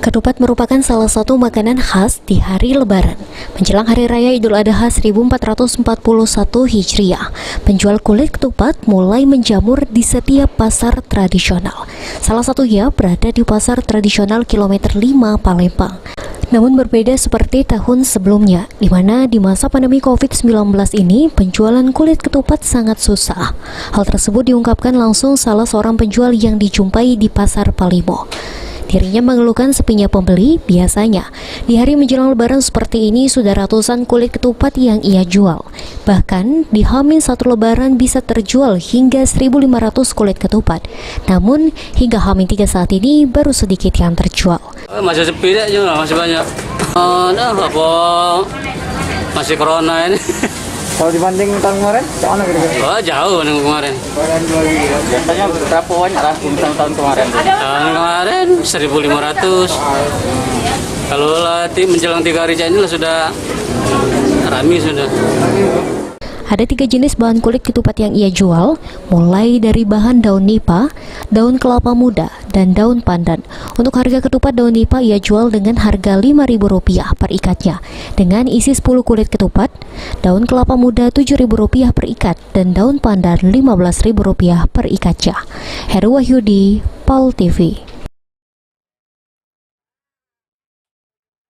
Ketupat merupakan salah satu makanan khas di hari Lebaran. Menjelang Hari Raya Idul Adha 1441 Hijriah, penjual kulit ketupat mulai menjamur di setiap pasar tradisional. Salah satunya berada di Pasar Tradisional Kilometer 5 Palembang. Namun berbeda seperti tahun sebelumnya, di mana di masa pandemi COVID-19 ini penjualan kulit ketupat sangat susah. Hal tersebut diungkapkan langsung salah seorang penjual yang dijumpai di Pasar Palimo. Dirinya mengeluhkan sepinya pembeli. Biasanya di hari menjelang Lebaran seperti ini sudah ratusan kulit ketupat yang ia jual. Bahkan di H-1 Lebaran bisa terjual hingga 1.500 kulit ketupat. Namun hingga H-3 saat ini baru sedikit yang terjual. Masih sepi deh, masih banyak. Masih corona ini. Kalau dibanding tahun kemarin, mana kira-kira? Oh, jauh dengan kemarin. Biasanya berapa banyak lah tahun kemarin? Tahun kemarin 1.500. Kalau menjelang 3 hari ini sudah ramai sudah. Ada 3 jenis bahan kulit ketupat yang ia jual, mulai dari bahan daun nipa, daun kelapa muda, dan daun pandan. Untuk harga ketupat daun nipa ia jual dengan harga Rp5.000 per ikatnya, dengan isi 10 kulit ketupat, daun kelapa muda Rp7.000 per ikat, dan daun pandan Rp15.000 per ikatnya. Heru Wahyudi, Paul TV.